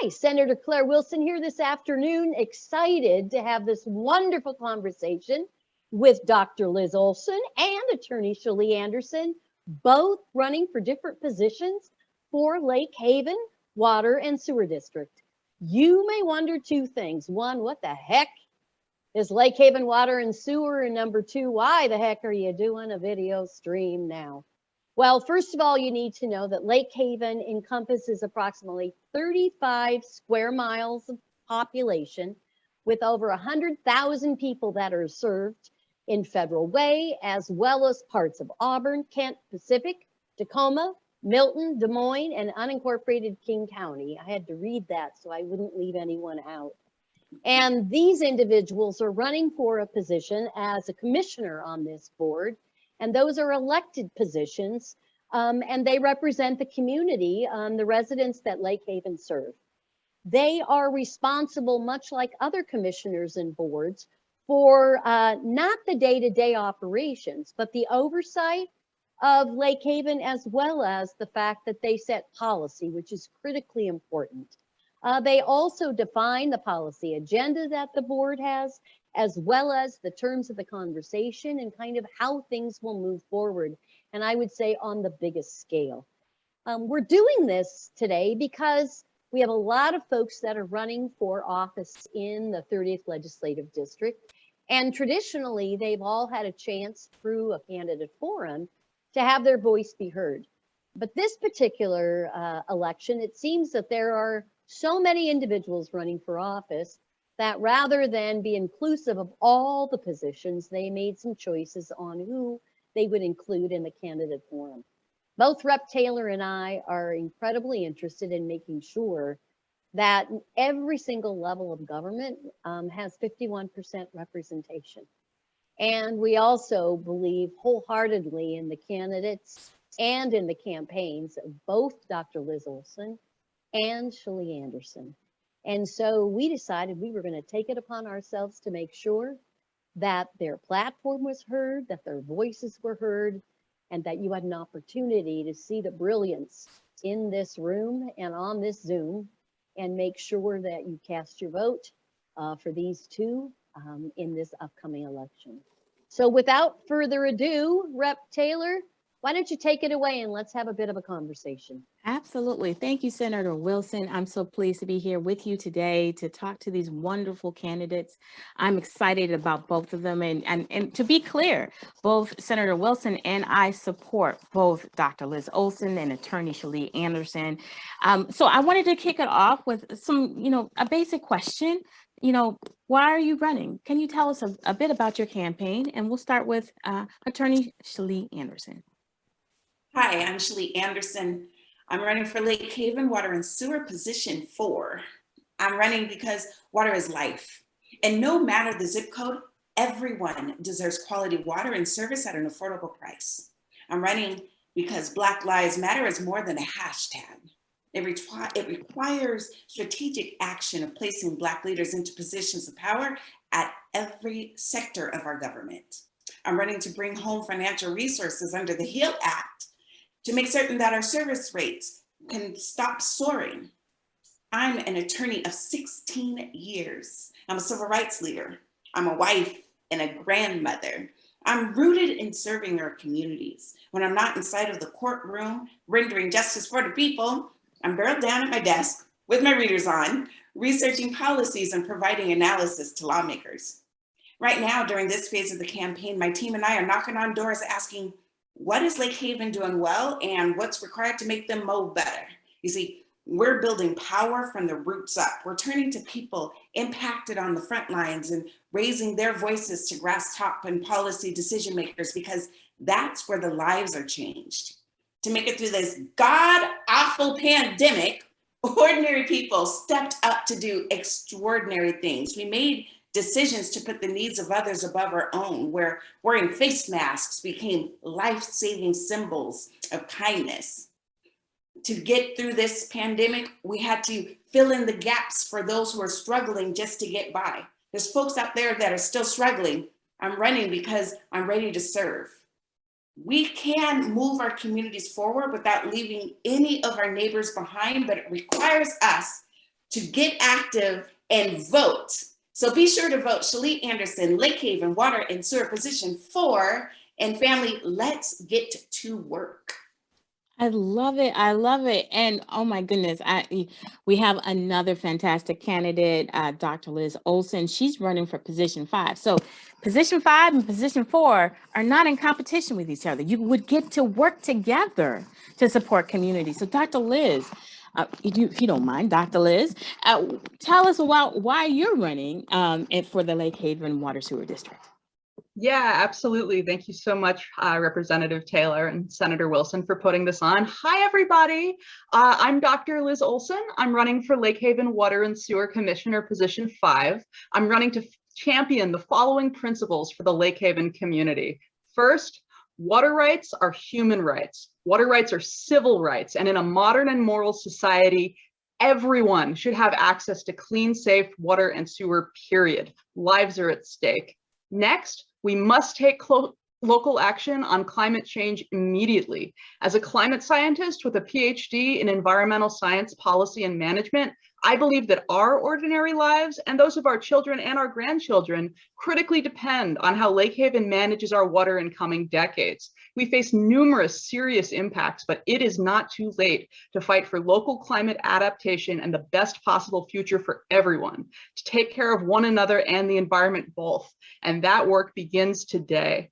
Hi, Senator Claire Wilson here this afternoon, excited to have this wonderful conversation with Dr. Liz Olhsson and Attorney Sheley Anderson, both running for different positions for Lakehaven Water and Sewer District. You may wonder two things. One, what the heck is Lakehaven Water and Sewer? And number two, why the heck are you doing a video stream now? Well, first of all, you need to know that Lakehaven encompasses approximately 35 square miles of population with over 100,000 people that are served in Federal Way, as well as parts of Auburn, Kent, Pacific, Tacoma, Milton, Des Moines, and unincorporated King County. I had to read that so I wouldn't leave anyone out. And these individuals are running for a position as a commissioner on this board. And those are elected positions, and they represent the community, the residents that Lakehaven serve. They are responsible, much like other commissioners and boards, for not the day-to-day operations, but the oversight of Lakehaven, as well as the fact that they set policy, which is critically important. They also define the policy agenda that the board has, as well as the terms of the conversation and kind of how things will move forward. And I would say on the biggest scale. We're doing this today because we have a lot of folks that are running for office in the 30th Legislative District. And traditionally, they've all had a chance through a candidate forum to have their voice be heard. But this particular election, it seems that there are so many individuals running for office that rather than be inclusive of all the positions, they made some choices on who they would include in the candidate forum. Both Rep. Taylor and I are incredibly interested in making sure that every single level of government has 51% representation. And we also believe wholeheartedly in the candidates and in the campaigns of both Dr. Liz Olhsson and Sheley Anderson. And so we decided we were going to take it upon ourselves to make sure that their platform was heard, that their voices were heard, and that you had an opportunity to see the brilliance in this room and on this Zoom, and make sure that you cast your vote for these two in this upcoming election. So without further ado, Rep. Taylor, why don't you take it away and let's have a bit of a conversation. Absolutely. Thank you, Senator Wilson. I'm so pleased to be here with you today to talk to these wonderful candidates. I'm excited about both of them. And to be clear, both Senator Wilson and I support both Dr. Liz Olhsson and Attorney Sheley Anderson. So I wanted to kick it off with some, a basic question. Why are you running? Can you tell us a bit about your campaign? And we'll start with Attorney Sheley Anderson. Hi, I'm Sheley Anderson. I'm running for Lakehaven Water and Sewer position 4. I'm running because water is life. And no matter the zip code, everyone deserves quality water and service at an affordable price. I'm running because Black Lives Matter is more than a hashtag. It requires strategic action of placing Black leaders into positions of power at every sector of our government. I'm running to bring home financial resources under the HEAL Act to make certain that our service rates can stop soaring. I'm an attorney of 16 years. I'm a civil rights leader. I'm a wife and a grandmother. I'm rooted in serving our communities. When I'm not inside of the courtroom rendering justice for the people, I'm barreled down at my desk with my readers on, researching policies and providing analysis to lawmakers. Right now, during this phase of the campaign, my team and I are knocking on doors asking, what is Lakehaven doing well and what's required to make them mold better? You see, we're building power from the roots up. We're turning to people impacted on the front lines and raising their voices to grass top and policy decision makers, because that's where the lives are changed. To make it through this god-awful pandemic, ordinary people stepped up to do extraordinary things. We made decisions to put the needs of others above our own, where wearing face masks became life-saving symbols of kindness. To get through this pandemic, we had to fill in the gaps for those who are struggling just to get by. There's folks out there that are still struggling. I'm running because I'm ready to serve. We can move our communities forward without leaving any of our neighbors behind, but it requires us to get active and vote. So be sure to vote Sheley Anderson, Lakehaven Water and Sewer Position 4. And family, let's get to work. I love it. I love it. And oh my goodness, we have another fantastic candidate, Dr. Liz Olhsson. She's running for position 5. So position 5 and position 4 are not in competition with each other. You would get to work together to support community. So Dr. Liz, if you don't mind, Dr. Liz, tell us about why you're running for the Lakehaven Water Sewer District. Yeah, absolutely. Thank you so much, Representative Taylor and Senator Wilson, for putting this on. Hi, everybody. I'm Dr. Liz Olhsson. I'm running for Lakehaven Water and Sewer Commissioner, position 5. I'm running to champion the following principles for the Lakehaven community. First, water rights are human rights. Water rights are civil rights. And in a modern and moral society, everyone should have access to clean, safe water and sewer, period. Lives are at stake. Next, we must take local action on climate change immediately. As a climate scientist with a PhD in environmental science, policy, and management, I believe that our ordinary lives and those of our children and our grandchildren critically depend on how Lakehaven manages our water in coming decades. We face numerous serious impacts, but it is not too late to fight for local climate adaptation and the best possible future for everyone, to take care of one another and the environment both. And that work begins today.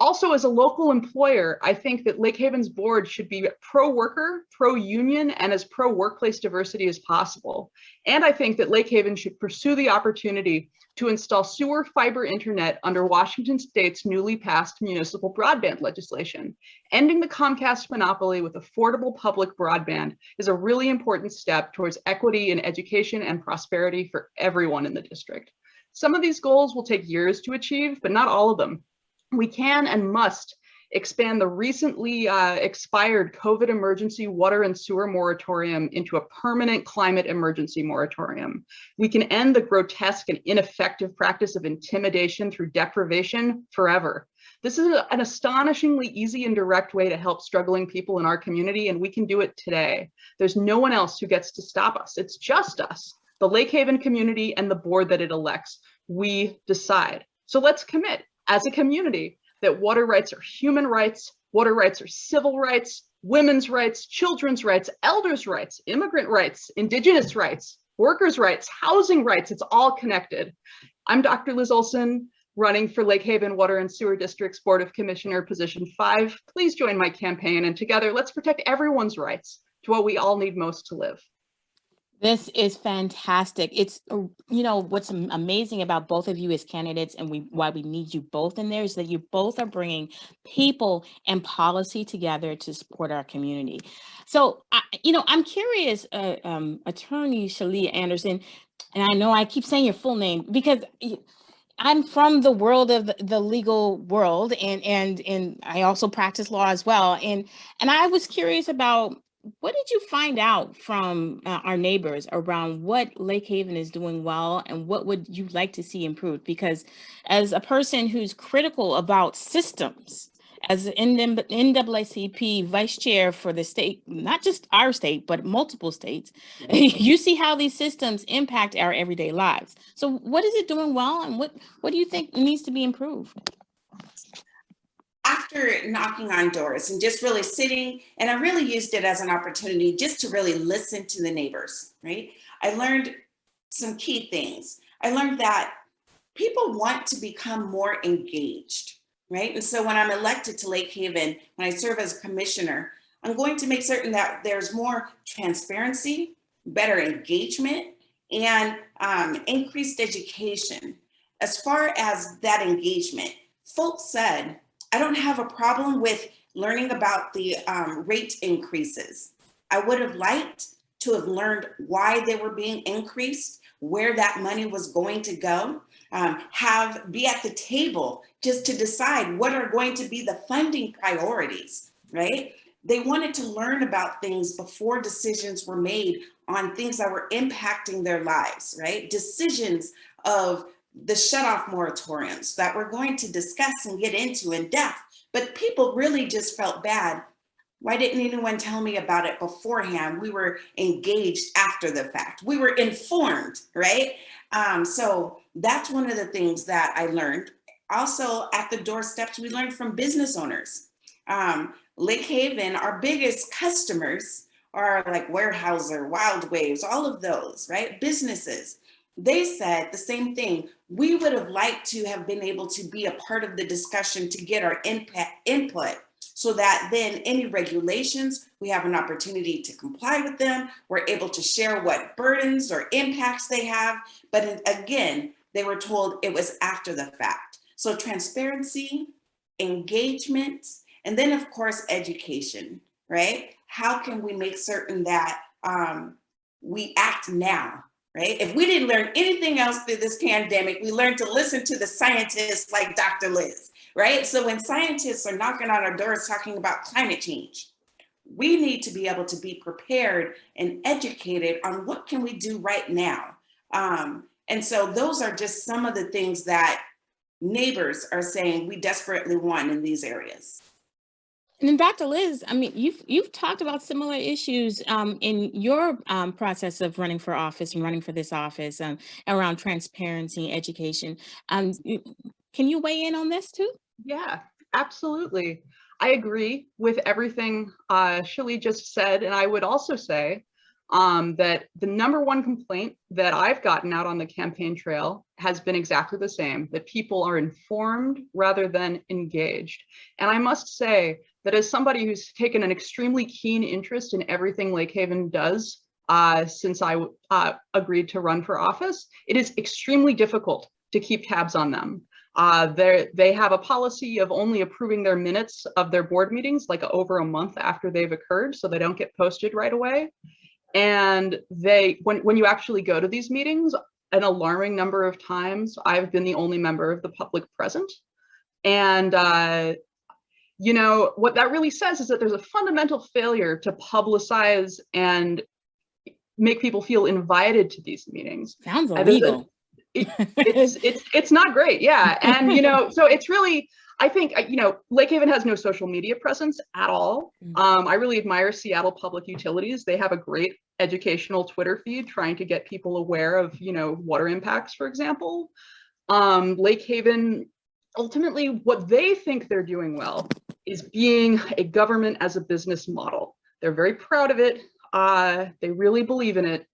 Also, as a local employer, I think that Lakehaven's board should be pro-worker, pro-union, and as pro-workplace diversity as possible. And I think that Lakehaven should pursue the opportunity to install sewer fiber internet under Washington State's newly passed municipal broadband legislation. Ending the Comcast monopoly with affordable public broadband is a really important step towards equity in education and prosperity for everyone in the district. Some of these goals will take years to achieve, but not all of them. We can and must expand the recently expired COVID emergency water and sewer moratorium into a permanent climate emergency moratorium. We can end the grotesque and ineffective practice of intimidation through deprivation forever. This is an astonishingly easy and direct way to help struggling people in our community, and we can do it today. There's no one else who gets to stop us. It's just us, the Lakehaven community and the board that it elects. We decide. So let's commit as a community that water rights are human rights, water rights are civil rights, women's rights, children's rights, elders' rights, immigrant rights, indigenous rights, workers' rights, housing rights. It's all connected. I'm Dr. Liz Olhsson, running for Lakehaven Water and Sewer District's Board of Commissioner, position 5. Please join my campaign, and together let's protect everyone's rights to what we all need most to live. This is fantastic. It's, what's amazing about both of you as candidates and why we need you both in there is that you both are bringing people and policy together to support our community. So, I'm curious, Attorney Sheley Anderson, and I know I keep saying your full name because I'm from the world of the legal world, and I also practice law as well. And I was curious about, what did you find out from our neighbors around what Lakehaven is doing well and what would you like to see improved? Because as a person who's critical about systems, as an NAACP vice chair for the state, not just our state, but multiple states, you see how these systems impact our everyday lives. So what is it doing well, and what do you think needs to be improved? After knocking on doors and just really sitting, and I really used it as an opportunity just to really listen to the neighbors, right? I learned some key things. I learned that people want to become more engaged, right? And so when I'm elected to Lakehaven, when I serve as commissioner, I'm going to make certain that there's more transparency, better engagement, and increased education. As far as that engagement, folks said, I don't have a problem with learning about the rate increases. I would have liked to have learned why they were being increased, where that money was going to go, be at the table just to decide what are going to be the funding priorities, right? They wanted to learn about things before decisions were made on things that were impacting their lives, right? Decisions of the shutoff moratoriums that we're going to discuss and get into in depth, but people really just felt bad Why didn't anyone tell me about it beforehand? We were engaged after the fact. We were informed, right? So that's one of the things that I learned. Also, at the doorsteps, we learned from business owners. Lakehaven, our biggest customers are like Weyerhaeuser, Wild Waves, all of those, right? Businesses. They said the same thing. We would have liked to have been able to be a part of the discussion to get our input so that then any regulations, we have an opportunity to comply with them. We're able to share what burdens or impacts they have. But again, they were told it was after the fact. So transparency, engagement, and then of course, education, right? How can we make certain that we act now, right? If we didn't learn anything else through this pandemic, we learned to listen to the scientists like Dr. Liz, right? So when scientists are knocking on our doors talking about climate change, we need to be able to be prepared and educated on what can we do right now. And so those are just some of the things that neighbors are saying we desperately want in these areas. And then Dr. Liz, I mean, you've talked about similar issues in your process of running for office and running for this office around transparency, education. Can you weigh in on this too? Yeah, absolutely. I agree with everything Sheley just said. And I would also say that the number one complaint that I've gotten out on the campaign trail has been exactly the same, that people are informed rather than engaged. And I must say that as somebody who's taken an extremely keen interest in everything Lakehaven does since I agreed to run for office, it is extremely difficult to keep tabs on them. They have a policy of only approving their minutes of their board meetings like over a month after they've occurred, so they don't get posted right away. And when you actually go to these meetings, an alarming number of times, I've been the only member of the public present. And you know, what that really says is that there's a fundamental failure to publicize and make people feel invited to these meetings. Sounds illegal. It's not great, yeah. And you know, so it's really, I think, you know, Lakehaven has no social media presence at all. I really admire Seattle Public Utilities. They have a great educational Twitter feed trying to get people aware of, you know, water impacts, for example. Lakehaven, ultimately, what they think they're doing well is being a government as a business model. They're very proud of it. They really believe in it.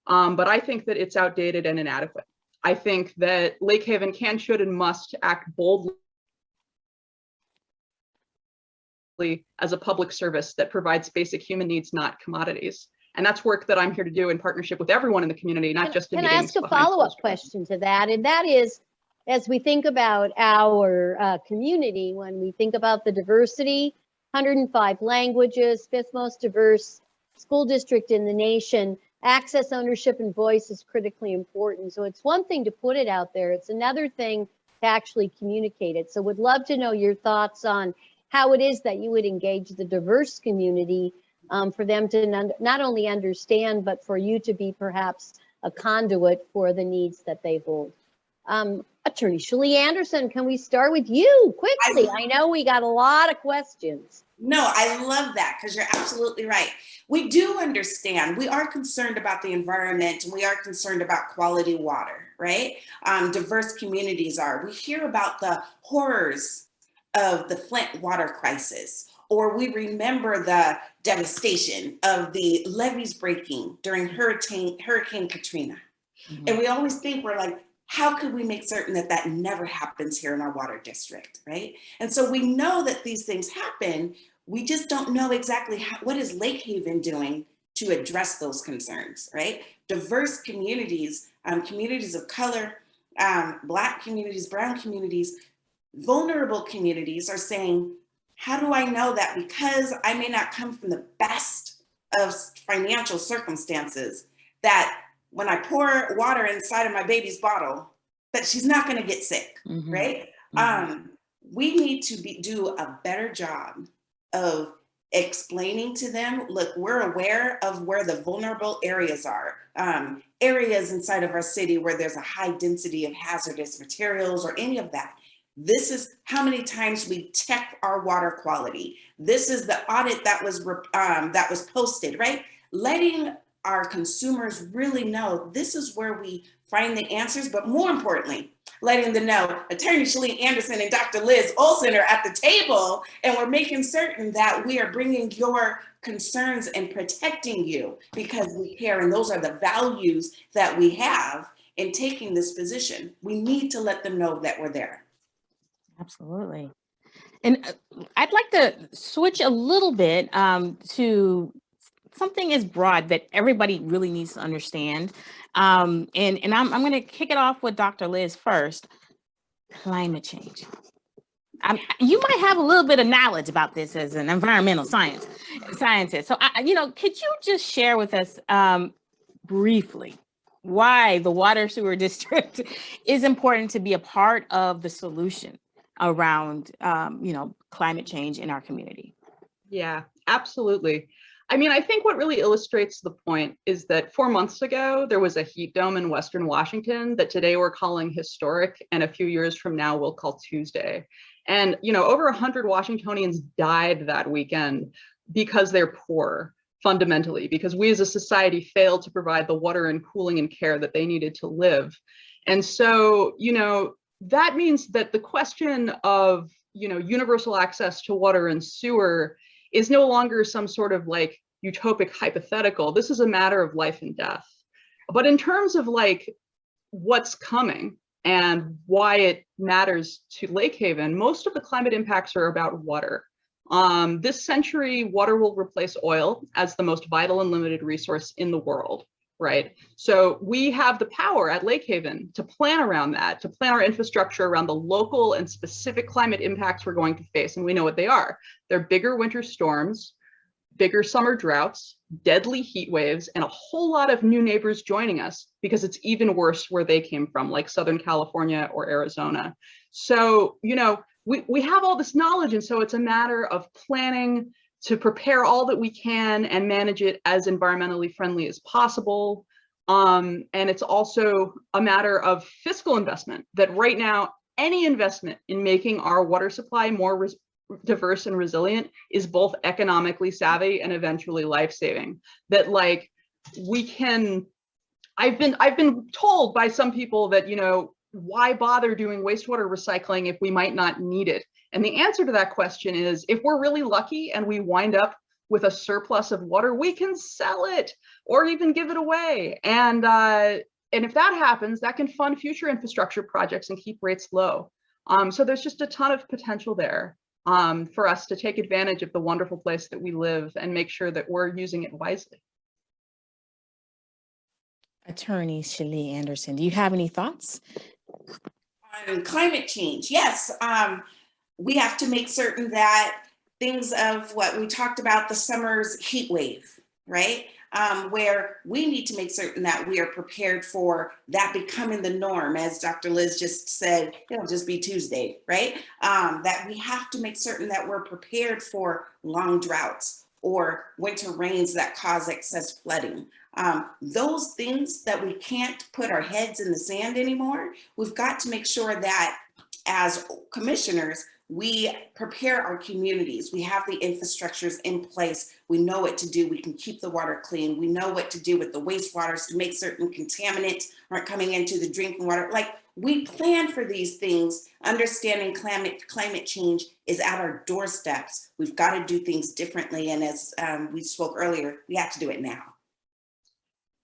But I think that it's outdated and inadequate. I think that Lakehaven can, should, and must act boldly as a public service that provides basic human needs, not commodities. And that's work that I'm here to do in partnership with everyone in the community, not just in meetings. Can I ask a follow-up question to that? And that is, as we think about our community, when we think about the diversity, 105 languages, fifth most diverse school district in the nation, access, ownership, and voice is critically important. So it's one thing to put it out there. It's another thing to actually communicate it. So would love to know your thoughts on how it is that you would engage the diverse community for them to not only understand, but for you to be perhaps a conduit for the needs that they hold. Attorney Sheley Anderson, can we start with you quickly? I know we got a lot of questions. No, I love that because you're absolutely right. We do understand, we are concerned about the environment and we are concerned about quality water, right? Diverse communities are. We hear about the horrors of the Flint water crisis, or we remember the devastation of the levees breaking during Hurricane Katrina. Mm-hmm. And we always think, we're like, how could we make certain that that never happens here in our water district, right? And so we know that these things happen. We just don't know exactly what is Lakehaven doing to address those concerns, right? Diverse communities, communities of color, Black communities, brown communities, vulnerable communities are saying, how do I know that because I may not come from the best of financial circumstances, that when I pour water inside of my baby's bottle, that she's not going to get sick, mm-hmm. right? Mm-hmm. We need to do a better job of explaining to them, look, we're aware of where the vulnerable areas are, areas inside of our city where there's a high density of hazardous materials or any of that. This is how many times we check our water quality. This is the audit that was posted, right? Letting our consumers really know this is where we find the answers, but more importantly, letting them know Attorney Sheley Anderson and Dr. Liz Olhsson are at the table, and we're making certain that we are bringing your concerns and protecting you because we care, and those are the values that we have in taking this position. We need to let them know that we're there. Absolutely. And I'd like to switch a little bit to something as broad that everybody really needs to understand. And I'm going to kick it off with Dr. Liz first. Climate change. You might have a little bit of knowledge about this as an environmental scientist. So, could you just share with us briefly why the water sewer district is important to be a part of the solution around, climate change in our community? Yeah, absolutely. I mean, I think what really illustrates the point is that 4 months ago, there was a heat dome in Western Washington that today we're calling historic, and a few years from now we'll call Tuesday. And, over 100 Washingtonians died that weekend because they're poor, fundamentally, because we as a society failed to provide the water and cooling and care that they needed to live. And so, that means that the question of, universal access to water and sewer is no longer some sort of like utopic hypothetical. This is a matter of life and death. But in terms of like what's coming and why it matters to Lakehaven, most of the climate impacts are about water. This century, water will replace oil as the most vital and limited resource in the world, right? So we have the power at Lakehaven to plan around that, to plan our infrastructure around the local and specific climate impacts we're going to face. And we know what they are. They're bigger winter storms, bigger summer droughts, deadly heat waves, and a whole lot of new neighbors joining us because it's even worse where they came from, like Southern California or Arizona. So, we have all this knowledge, and so it's a matter of planning to prepare all that we can and manage it as environmentally friendly as possible. And it's also a matter of fiscal investment, that right now, any investment in making our water supply more diverse and resilient is both economically savvy and eventually life-saving. That like we can, I've been told by some people that, why bother doing wastewater recycling if we might not need it? And the answer to that question is, if we're really lucky and we wind up with a surplus of water, we can sell it or even give it away. And if that happens, that can fund future infrastructure projects and keep rates low. So there's just a ton of potential there for us to take advantage of the wonderful place that we live and make sure that we're using it wisely. Attorney Sheley Anderson, do you have any thoughts? On climate change, yes. We have to make certain that things of what we talked about, the summer's heat wave, right? Where we need to make certain that we are prepared for that becoming the norm. As Dr. Liz just said, it'll just be Tuesday, right? That we have to make certain that we're prepared for long droughts or winter rains that cause excess flooding. Those things that we can't put our heads in the sand anymore, we've got to make sure that as commissioners, we prepare our communities. We have the infrastructures in place. We know what to do. We can keep the water clean. We know what to do with the wastewaters to make certain contaminants aren't coming into the drinking water. Like, we plan for these things, understanding climate change is at our doorsteps. We've got to do things differently. And as we spoke earlier, we have to do it now.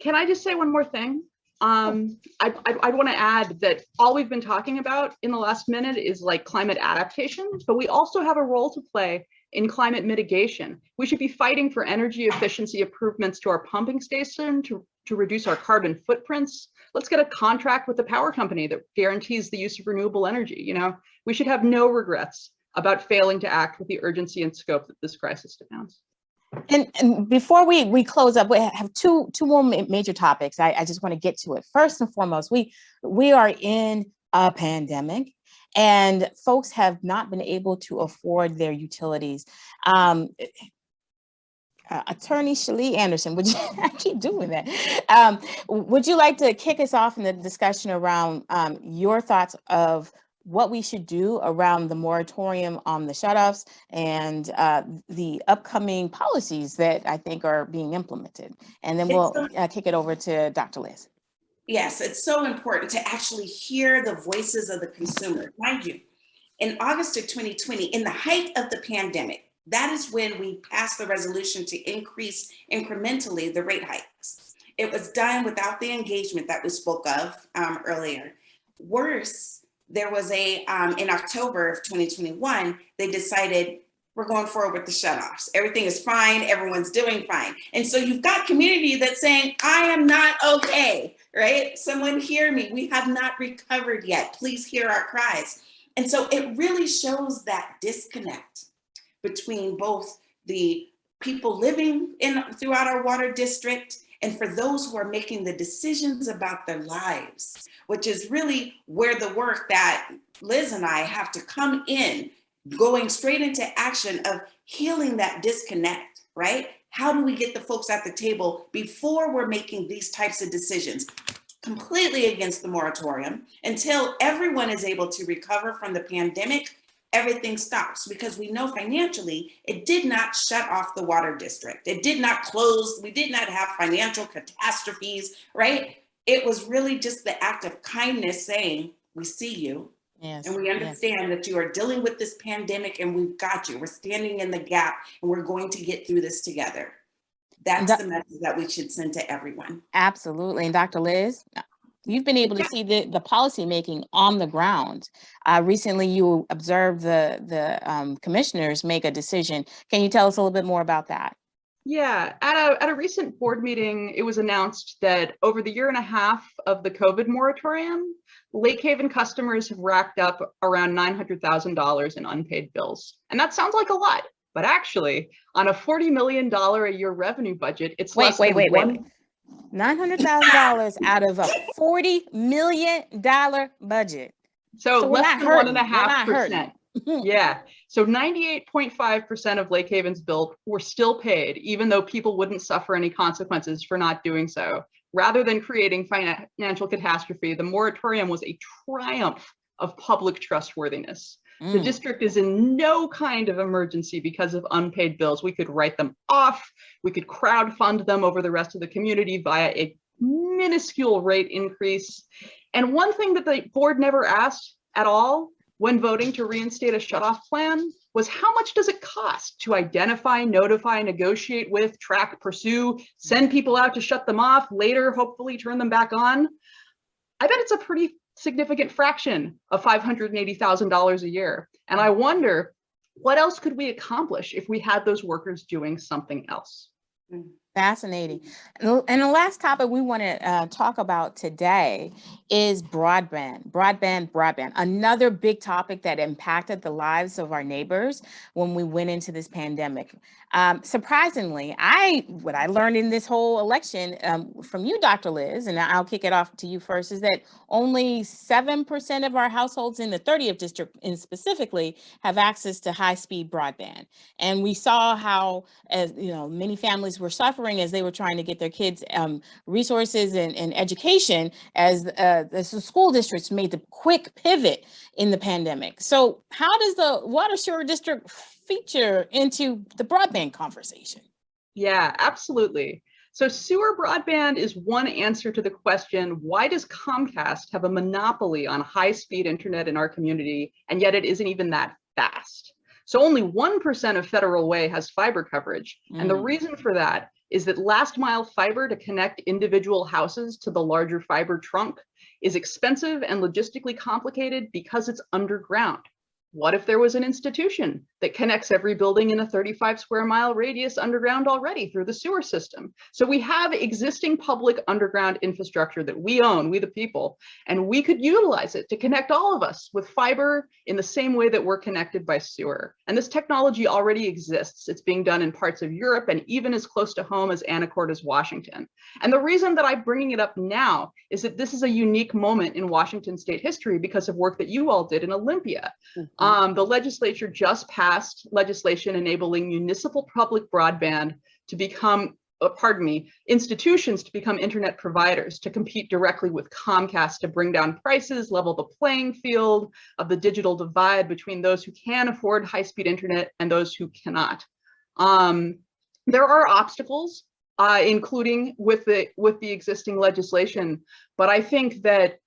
Can I just say one more thing? I want to add that all we've been talking about in the last minute is like climate adaptation, but we also have a role to play in climate mitigation. We should be fighting for energy efficiency improvements to our pumping station to reduce our carbon footprints. Let's get a contract with the power company that guarantees the use of renewable energy. We should have no regrets about failing to act with the urgency and scope that this crisis demands. And before we close up, we have two more major topics. I just want to get to it. First and foremost, we are in a pandemic, and folks have not been able to afford their utilities. Attorney Sheley Anderson, I keep doing that. Would you like to kick us off in the discussion around your thoughts of what we should do around the moratorium on the shutoffs and the upcoming policies that I think are being implemented. And then we'll kick it over to Dr. Liz. Yes, it's so important to actually hear the voices of the consumer. Mind you, in August of 2020, in the height of the pandemic, that is when we passed the resolution to increase incrementally the rate hikes. It was done without the engagement that we spoke of earlier. Worse, there was in October of 2021, they decided we're going forward with the shutoffs. Everything is fine, everyone's doing fine. And so you've got community that's saying, I am not okay, right? Someone hear me, we have not recovered yet. Please hear our cries. And so it really shows that disconnect between both the people living throughout our water district and for those who are making the decisions about their lives, which is really where the work that Liz and I have to come in, going straight into action of healing that disconnect, right? How do we get the folks at the table before we're making these types of decisions? Completely against the moratorium. Until everyone is able to recover from the pandemic, everything stops, because we know financially it did not shut off the water district. It did not close. We did not have financial catastrophes, right? It was really just the act of kindness saying, we see you. Yes, and we understand that you are dealing with this pandemic and we've got you. We're standing in the gap and we're going to get through this together. That's the message that we should send to everyone. Absolutely. And Dr. Liz, you've been able to see the policy making on the ground. Recently, you observed the commissioners make a decision. Can you tell us a little bit more about that? Yeah, at a recent board meeting, it was announced that over the year and a half of the COVID moratorium, Lakehaven customers have racked up around $900,000 in unpaid bills. And that sounds like a lot, but actually on a $40 million a year revenue budget, it's wait. $900,000 out of a $40 million budget. So less than 1.5%. Yeah. So 98.5% of Lakehaven's bill were still paid, even though people wouldn't suffer any consequences for not doing so. Rather than creating financial catastrophe, the moratorium was a triumph of public trustworthiness. The district is in no kind of emergency because of unpaid bills. We could write them off. We could crowdfund them over the rest of the community via a minuscule rate increase. And one thing that the board never asked at all when voting to reinstate a shutoff plan was, how much does it cost to identify, notify, negotiate with, track, pursue, send people out to shut them off, later hopefully turn them back on? I bet it's a pretty significant fraction of $580,000 a year. And I wonder, what else could we accomplish if we had those workers doing something else? Fascinating. And the last topic we want to talk about today is broadband. Another big topic that impacted the lives of our neighbors when we went into this pandemic. Surprisingly, what I learned in this whole election from you, Dr. Liz, and I'll kick it off to you first, is that only 7% of our households in the 30th district specifically have access to high-speed broadband. And we saw how, as many families were suffering as they were trying to get their kids resources and education as the school districts made the quick pivot in the pandemic. So how does the water sewer district feature into the broadband conversation? Yeah, absolutely. So sewer broadband is one answer to the question, why does Comcast have a monopoly on high-speed internet in our community, and yet it isn't even that fast? So only 1% of Federal Way has fiber coverage. And the reason for that is that last mile fiber to connect individual houses to the larger fiber trunk is expensive and logistically complicated because it's underground. What if there was an institution that connects every building in a 35 square mile radius underground already through the sewer system? So we have existing public underground infrastructure that we own, we the people, and we could utilize it to connect all of us with fiber in the same way that we're connected by sewer. And this technology already exists. It's being done in parts of Europe and even as close to home as Anacortes, Washington. And the reason that I'm bringing it up now is that this is a unique moment in Washington state history because of work that you all did in Olympia. The legislature just passed legislation enabling municipal public broadband to become institutions to become internet providers, to compete directly with Comcast, to bring down prices, level the playing field of the digital divide between those who can afford high-speed internet and those who cannot. There are obstacles, including with the existing legislation, but I think that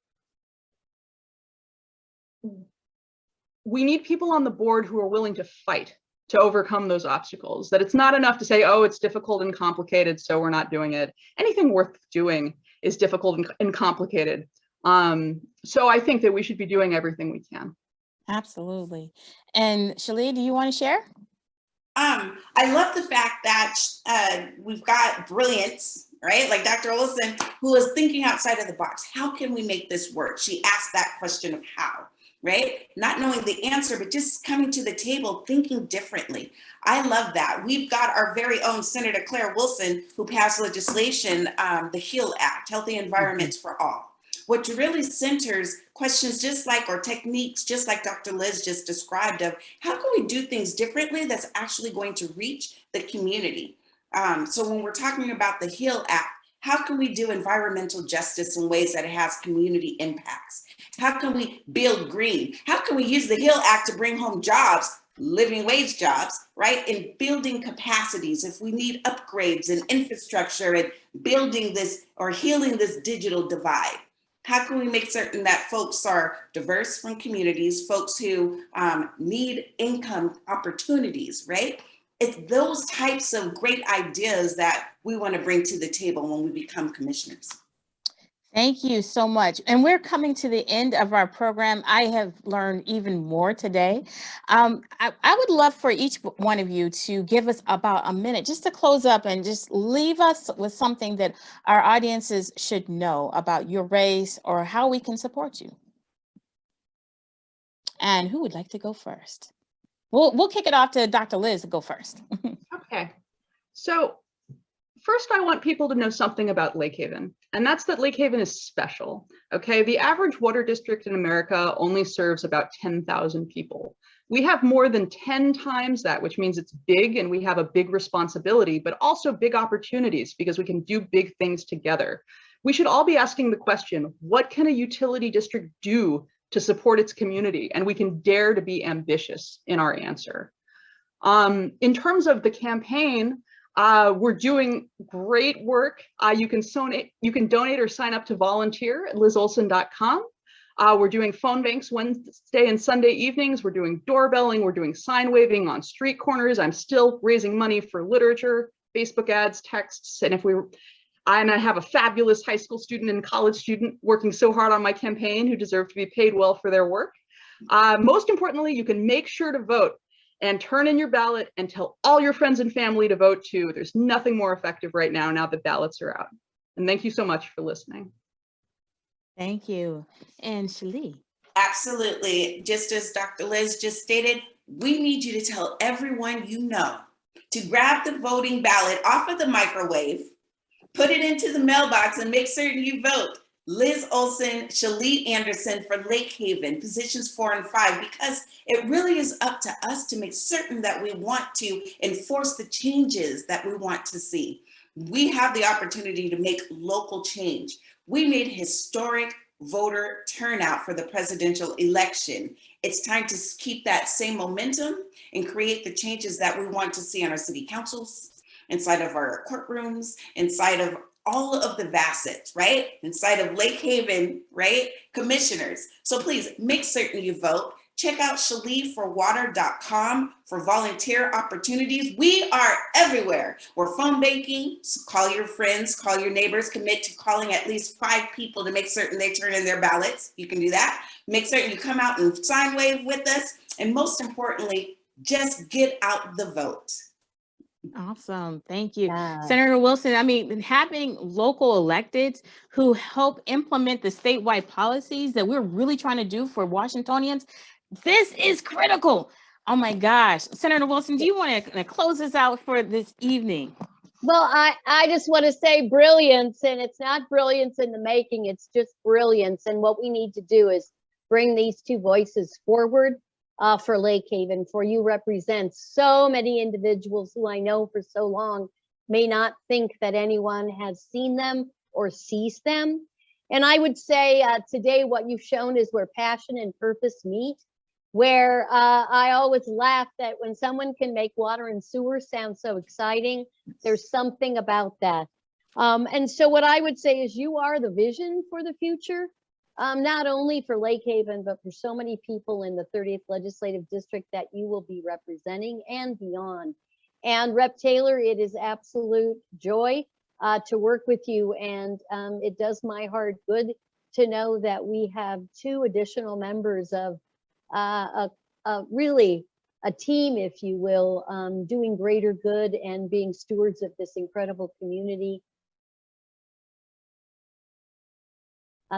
we need people on the board who are willing to fight to overcome those obstacles, that it's not enough to say, oh, it's difficult and complicated, so we're not doing it. Anything worth doing is difficult and complicated. So I think that we should be doing everything we can. Absolutely. And Sheley, do you want to share? I love the fact that we've got brilliance, right? Like Dr. Olhsson, who is thinking outside of the box. How can we make this work? She asked that question of how, right? Not knowing the answer, but just coming to the table, thinking differently. I love that. We've got our very own Senator Claire Wilson, who passed legislation, the HEAL Act, Healthy Environments for All, which really centers questions just like, or techniques, just like Dr. Liz just described, of how can we do things differently that's actually going to reach the community? So when we're talking about the HEAL Act, how can we do environmental justice in ways that it has community impacts? How can we build green? How can we use the HEAL Act to bring home jobs, living wage jobs, right? And building capacities. If we need upgrades and infrastructure and building this or healing this digital divide. How can we make certain that folks are diverse from communities, folks who need income opportunities, right? It's those types of great ideas that we want to bring to the table when we become commissioners. Thank you so much. And we're coming to the end of our program. I have learned even more today. I would love for each one of you to give us about a minute just to close up and just leave us with something that our audiences should know about your race or how we can support you. And who would like to go first? We'll kick it off to Dr. Liz to go first. Okay. So first, I want people to know something about Lakehaven, and that's that Lakehaven is special, okay? The average water district in America only serves about 10,000 people. We have more than 10 times that, which means it's big and we have a big responsibility, but also big opportunities because we can do big things together. We should all be asking the question, what can a utility district do to support its community? And we can dare to be ambitious in our answer. In terms of the campaign, we're doing great work. You can donate or sign up to volunteer at lizolhsson.com. We're doing phone banks Wednesday and Sunday evenings. We're doing doorbelling. We're doing sign waving on street corners. I'm still raising money for literature, Facebook ads, texts. And I have a fabulous high school student and college student working so hard on my campaign who deserve to be paid well for their work. Most importantly, you can make sure to vote and turn in your ballot and tell all your friends and family to vote too. There's nothing more effective right now that ballots are out. And thank you so much for listening. Thank you. And Sheley. Absolutely. Just as Dr. Liz just stated, we need you to tell everyone you know to grab the voting ballot off of the microwave, put it into the mailbox, and make certain you vote. Liz Olhsson, Sheley Anderson for Lakehaven, positions 4 and 5, because it really is up to us to make certain that we want to enforce the changes that we want to see. We have the opportunity to make local change. We made historic voter turnout for the presidential election. It's time to keep that same momentum and create the changes that we want to see on our city councils, inside of our courtrooms, inside of all of the facets, right? Inside of Lakehaven, right? Commissioners. So please make certain you vote. Check out sheleyforwater.com for volunteer opportunities. We are everywhere. We're phone banking. So call your friends, call your neighbors, commit to calling at least 5 people to make certain they turn in their ballots. You can do that. Make certain you come out and sign wave with us. And most importantly, just get out the vote. Awesome. Thank you. Yeah. Senator Wilson, I mean, having local electeds who help implement the statewide policies that we're really trying to do for Washingtonians, this is critical. Oh my gosh. Senator Wilson, do you want to close us out for this evening? Well, I just want to say brilliance, and it's not brilliance in the making, it's just brilliance. And what we need to do is bring these 2 voices forward for Lakehaven, for you represent so many individuals who I know for so long may not think that anyone has seen them or sees them. And I would say today what you've shown is where passion and purpose meet, where I always laugh that when someone can make water and sewer sound so exciting, there's something about that. And so what I would say is you are the vision for the future, not only for Lakehaven, but for so many people in the 30th Legislative District that you will be representing and beyond. And Rep. Taylor, it is absolute joy to work with you. And it does my heart good to know that we have 2 additional members of really a team, if you will, doing greater good and being stewards of this incredible community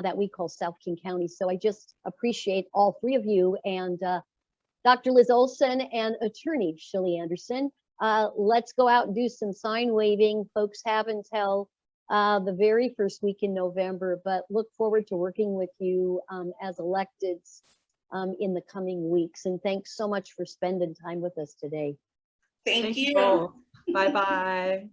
that we call South King County. So I just appreciate all 3 of you, and Dr. Liz Olhsson and attorney Sheley Anderson. Let's go out and do some sign waving. Folks have until the very first week in November, but look forward to working with you as electeds in the coming weeks. And thanks so much for spending time with us today. Thank you. Bye-bye.